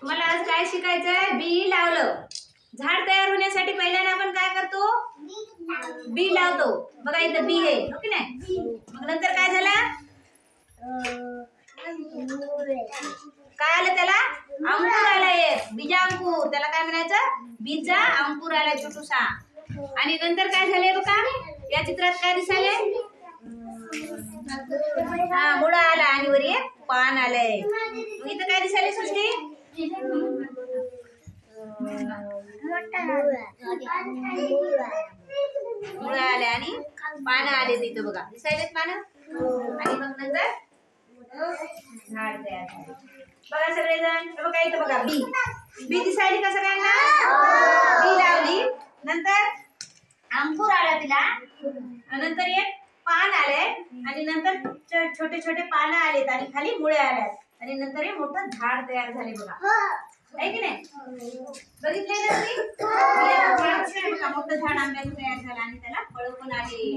तुम्हाला आज काय शिकायचंय? बी लावलं. झाड तयार होण्यासाठी पहिल्यांदा आपण काय करतो? बी लावतो. बघा इथं बी आहे, हो की नाही? मग नंतर काय झालं? काय आलं त्याला? अंकुर आला एक. बीजा अंकुर. त्याला काय म्हणायचं? बीजा अंकुर आला छोटूसा. आणि नंतर काय झाले बघा? या चित्रात काय दिसायले? हा, मुळा आला आणि वर एक पान आलंय. मग इथं काय दिसायले सृष्टी? मुळा आले आणि पानं आले तिथं बघा. दिसायलेत पानं? आणि मग नंतर झाड तयार झाले. बघा सगळेजण, बघा इथं बघा बी. बी दिसायली का सगळ्यांना? बी लावली. नंतर अंकुर आला तिला. नंतर एक पान आले आणि नंतर छोटे छोटे पानं आलेत आणि खाली मुळे आल्यात आणि नंतर हे मोठं झाड तयार झाले बघा. आहे की नाही? बघितले ना तुम्ही? बघा मोठं झाड आंब्याचं तयार झालं आणि त्याला फळं पण आली.